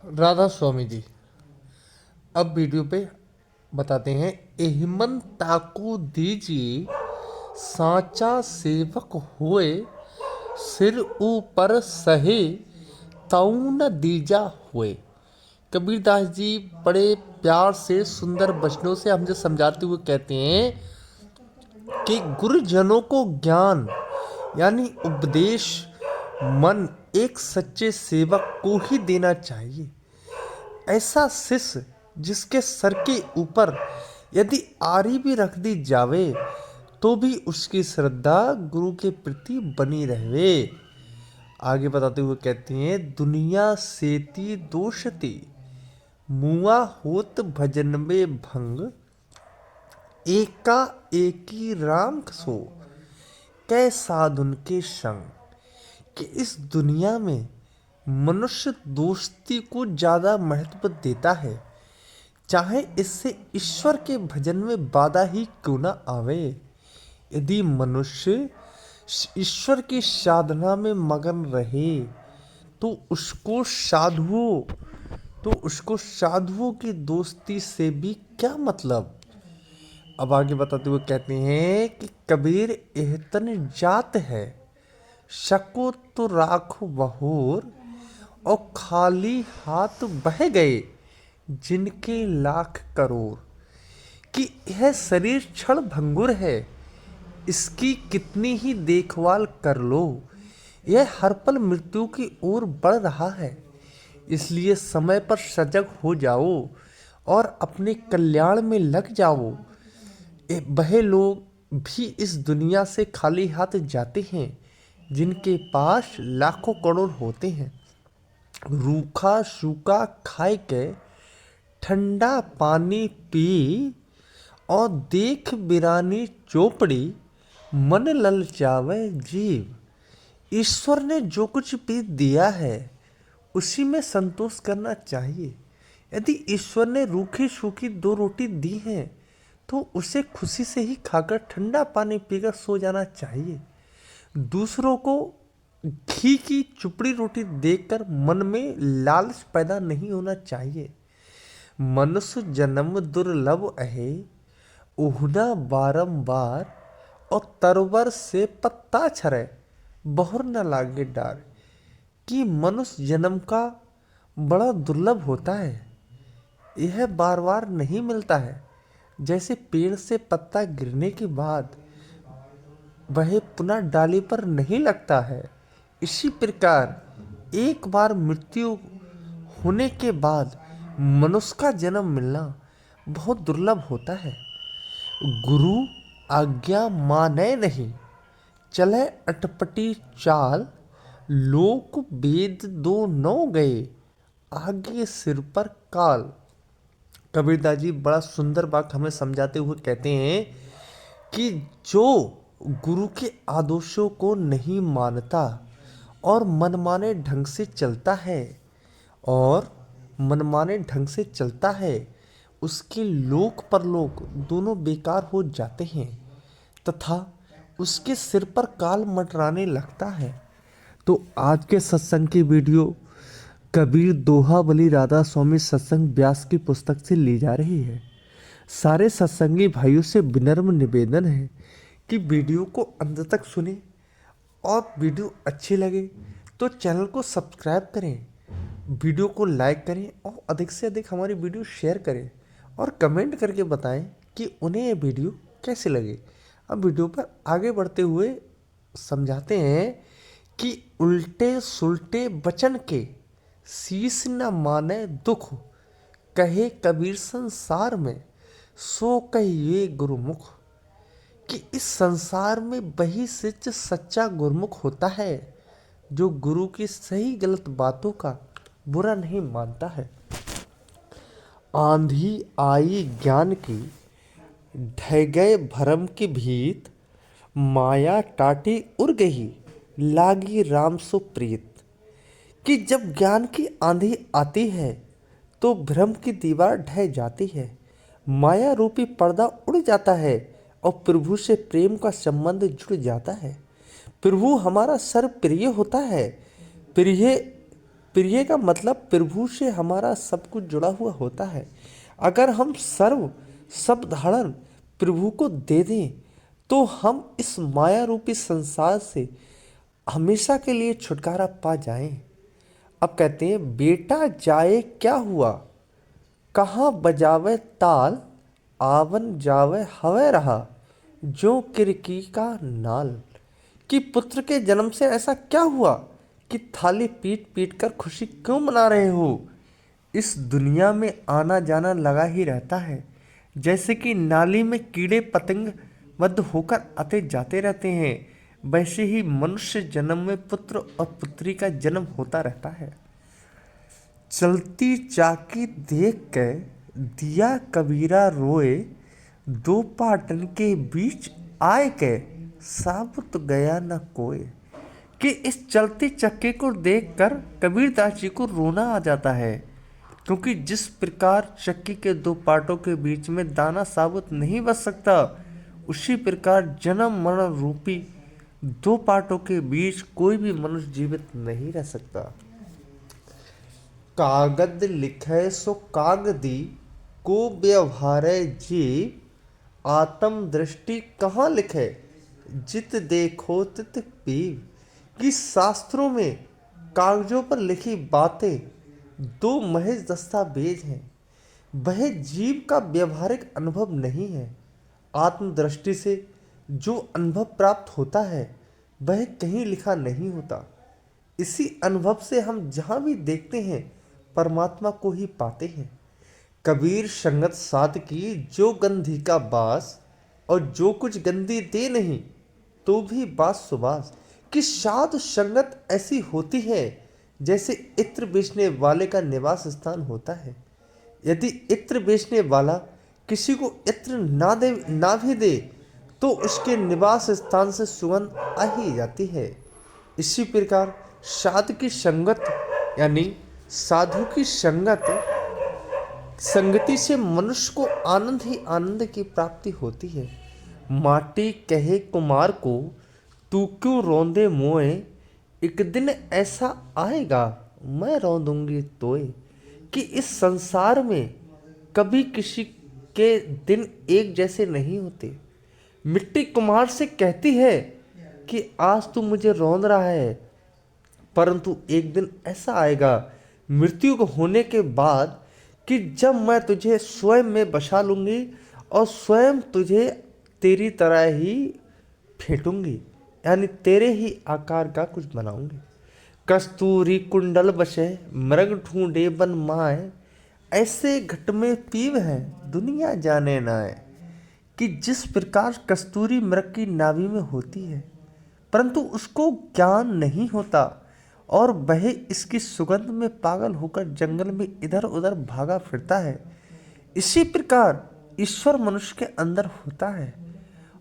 राधा स्वामी जी अब वीडियो पे बताते हैं। एहिमन ताकू दीजिए, सांचा सेवक होए, सिर ऊपर सहे, ताऊ न दीजा हुए। कबीरदास जी बड़े प्यार से सुंदर वचनों से हमसे समझाते हुए कहते हैं कि गुरुजनों को ज्ञान यानी उपदेश मन एक सच्चे सेवक को ही देना चाहिए। ऐसा शिष्य जिसके सर के ऊपर यदि आरी भी रख दी जावे तो भी उसकी श्रद्धा गुरु के प्रति बनी रहे। आगे बताते हुए कहते हैं, दुनिया सेती दोषती, मुआ होत भजन में भंग, एका एकी राम सो, कै साधुन के संग। कि इस दुनिया में मनुष्य दोस्ती को ज़्यादा महत्व देता है, चाहे इससे ईश्वर के भजन में बाधा ही क्यों ना आवे। यदि मनुष्य ईश्वर की साधना में मगन रहे तो उसको साधुओं की दोस्ती से भी क्या मतलब। अब आगे बताते हुए कहते हैं कि कबीर एहतन जात है, शको तो राखो बहोर, और खाली हाथ बह गए जिनके लाख करोड़। कि यह शरीर क्षण भंगुर है, इसकी कितनी ही देखभाल कर लो, यह हर पल मृत्यु की ओर बढ़ रहा है। इसलिए समय पर सजग हो जाओ और अपने कल्याण में लग जाओ। वह लोग भी इस दुनिया से खाली हाथ जाते हैं जिनके पास लाखों करोड़ होते हैं। रूखा सूखा खाए के, ठंडा पानी पी, और देख बिरानी चोपड़ी, मन ललचावे जीव। ईश्वर ने जो कुछ भी दिया है उसी में संतोष करना चाहिए। यदि ईश्वर ने रूखी सूखी दो रोटी दी है तो उसे खुशी से ही खाकर ठंडा पानी पीकर सो जाना चाहिए। दूसरों को घी की चुपड़ी रोटी देखकर मन में लालच पैदा नहीं होना चाहिए। मनुष्य जन्म दुर्लभ है, उहना बारंबार, और तरवर से पत्ता छरे, बहुर न लागे डार। कि मनुष्य जन्म का बड़ा दुर्लभ होता है, यह बार बार नहीं मिलता है। जैसे पेड़ से पत्ता गिरने के बाद वह पुनः डाली पर नहीं लगता है, इसी प्रकार एक बार मृत्यु होने के बाद मनुष्य का जन्म मिलना बहुत दुर्लभ होता है। गुरु आज्ञा माने नहीं, चले अटपटी चाल, लोक वेद दो नौ गए, आगे सिर पर काल। कबीरदास जी बड़ा सुंदर बात हमें समझाते हुए कहते हैं कि जो गुरु के आदेशों को नहीं मानता और मनमाने ढंग से चलता है उसके लोक परलोक दोनों बेकार हो जाते हैं तथा उसके सिर पर काल मंडराने लगता है। तो आज के सत्संग की वीडियो कबीर दोहा बलि राधा स्वामी सत्संग व्यास की पुस्तक से ली जा रही है। सारे सत्संगी भाइयों से विनम्र निवेदन है कि वीडियो को अंत तक सुने और वीडियो अच्छी लगे तो चैनल को सब्सक्राइब करें, वीडियो को लाइक करें और अधिक से अधिक हमारी वीडियो शेयर करें और कमेंट करके बताएं कि उन्हें ये वीडियो कैसे लगे। अब वीडियो पर आगे बढ़ते हुए समझाते हैं कि उल्टे सुलटे बचन के, शीश न माने दुख, कहे कबीर संसार में, सो कहिए गुरुमुख। कि इस संसार में वही सच्चा गुरुमुख होता है जो गुरु की सही गलत बातों का बुरा नहीं मानता है। आंधी आई ज्ञान की, ढह गए भरम की भीत, माया टाटी उड़ गई, लागी राम सो प्रीत। कि जब ज्ञान की आंधी आती है तो भ्रम की दीवार ढह जाती है, माया रूपी पर्दा उड़ जाता है और प्रभु से प्रेम का संबंध जुड़ जाता है। प्रभु हमारा सर्व प्रिय होता है। प्रिय प्रिय का मतलब प्रभु से हमारा सब कुछ जुड़ा हुआ होता है। अगर हम सर्व सब धारण प्रभु को दे दें तो हम इस माया रूपी संसार से हमेशा के लिए छुटकारा पा जाएं। अब कहते हैं, बेटा जाए क्या हुआ, कहाँ बजावे ताल, आवन जावे हवे रहा, जो किरकी का नाल। कि पुत्र के जन्म से ऐसा क्या हुआ कि थाली पीट पीट कर खुशी क्यों मना रहे हो। इस दुनिया में आना जाना लगा ही रहता है, जैसे कि नाली में कीड़े पतंग मध्य होकर आते जाते रहते हैं, वैसे ही मनुष्य जन्म में पुत्र और पुत्री का जन्म होता रहता है। चलती चाकी देख के दिया कबीरा रोए, दो पाटन के बीच आए के साबुत गया न कोई। कि इस चलती चक्के को देखकर कबीरदास जी को रोना आ जाता है, क्योंकि जिस प्रकार चक्की के दो पाटों के बीच में दाना साबुत नहीं बच सकता, उसी प्रकार जन्म मरण रूपी दो पाटों के बीच कोई भी मनुष्य जीवित नहीं रह सकता। कागद लिखे सो कागदी, को व्यवहारे जीव, आत्म दृष्टि कहाँ लिखे, जित देखो तित पीव। कि शास्त्रों में कागजों पर लिखी बातें दो महज दस्तावेज हैं, वह जीव का व्यवहारिक अनुभव नहीं है। आत्मदृष्टि से जो अनुभव प्राप्त होता है वह कहीं लिखा नहीं होता। इसी अनुभव से हम जहाँ भी देखते हैं परमात्मा को ही पाते हैं। कबीर संगत साध की जो गंधी का बास, और जो कुछ गंदी दे नहीं तो भी बास सुबास। कि साधु संगत ऐसी होती है जैसे इत्र बेचने वाले का निवास स्थान होता है। यदि इत्र बेचने वाला किसी को इत्र ना भी दे तो उसके निवास स्थान से सुगंध आ ही जाती है। इसी प्रकार साधु की संगत यानी साधु की संगति से मनुष्य को आनंद ही आनंद की प्राप्ति होती है। माटी कहे कुमार को, तू क्यों रोंदे मोए, एक दिन ऐसा आएगा मैं रोंदूंगी तोए। कि इस संसार में कभी किसी के दिन एक जैसे नहीं होते। मिट्टी कुम्हार से कहती है कि आज तू मुझे रौंद रहा है, परंतु एक दिन ऐसा आएगा मृत्यु को होने के बाद कि जब मैं तुझे स्वयं में बसा लूंगी और स्वयं तुझे तेरी तरह ही फेंटूंगी, यानी तेरे ही आकार का कुछ बनाऊंगी। कस्तूरी कुंडल बसे मृग ढूंढे बन माए, ऐसे घट में पीव है दुनिया जाने नाए। कि जिस प्रकार कस्तूरी मृग की नाभि में होती है परंतु उसको ज्ञान नहीं होता और वह इसकी सुगंध में पागल होकर जंगल में इधर उधर भागा फिरता है, इसी प्रकार ईश्वर मनुष्य के अंदर होता है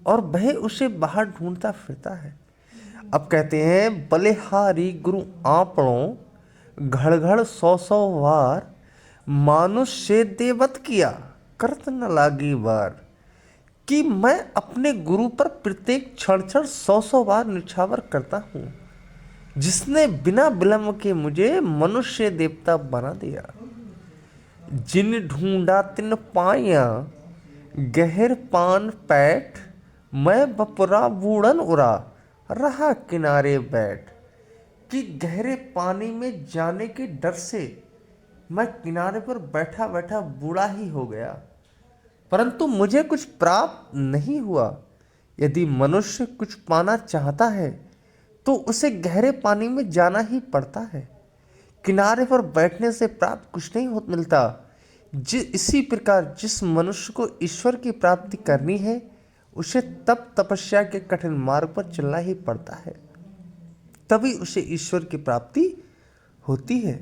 और वह उसे बाहर ढूंढता फिरता है। अब कहते हैं, बलिहारी गुरु आपणों घड़ घड़ सौ सौ वार, मानुष से देवत किया करत न लागी बार। कि मैं अपने गुरु पर प्रत्येक क्षण क्षण सौ सौ बार निछावर करता हूँ, जिसने बिना विलंब के मुझे मनुष्य देवता बना दिया। जिन ढूंढा तिन पाया गहर पान पैठ, मैं बपुरा बूढ़न उड़ा रहा किनारे बैठ। कि गहरे पानी में जाने के डर से मैं किनारे पर बैठा बैठा बूढ़ा ही हो गया, परंतु मुझे कुछ प्राप्त नहीं हुआ। यदि मनुष्य कुछ पाना चाहता है तो उसे गहरे पानी में जाना ही पड़ता है, किनारे पर बैठने से प्राप्त कुछ नहीं मिलता। इसी प्रकार जिस मनुष्य को ईश्वर की प्राप्ति करनी है उसे तप तपस्या के कठिन मार्ग पर चलना ही पड़ता है, तभी उसे ईश्वर की प्राप्ति होती है।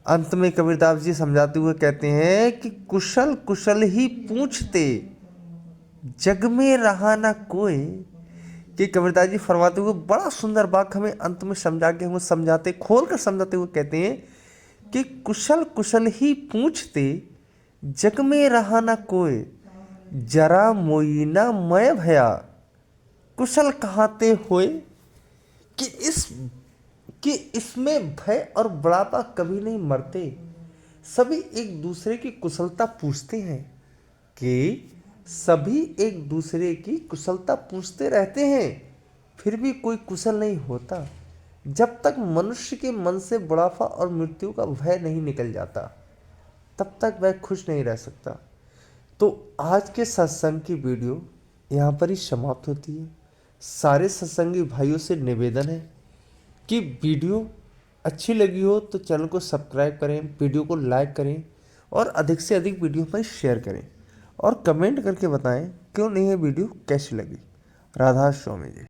अंत में कबीरदास जी समझाते हुए कहते हैं कि कुशल कुशल ही पूछते जग में रहा ना कोई। कि कबीरदास जी फरमाते हुए बड़ा सुंदर बात हमें अंत में खोल कर समझाते हुए कहते हैं कि कुशल कुशल ही पूछते जग में रहा ना कोई, जरा मोई ना मैं भया कुशल कहाते होए। कि कि इसमें भय और बुढ़ापा कभी नहीं मरते। सभी एक दूसरे की कुशलता पूछते हैं कि सभी एक दूसरे की कुशलता पूछते रहते हैं, फिर भी कोई कुशल नहीं होता। जब तक मनुष्य के मन से बुढ़ापा और मृत्यु का भय नहीं निकल जाता, तब तक वह खुश नहीं रह सकता। तो आज के सत्संग की वीडियो यहाँ पर ही समाप्त होती है। सारे सत्संगी भाइयों से निवेदन है कि वीडियो अच्छी लगी हो तो चैनल को सब्सक्राइब करें, वीडियो को लाइक करें और अधिक से अधिक वीडियो पर शेयर करें और कमेंट करके बताएं क्यों नहीं है वीडियो कैसी लगी। राधा स्वामी जी।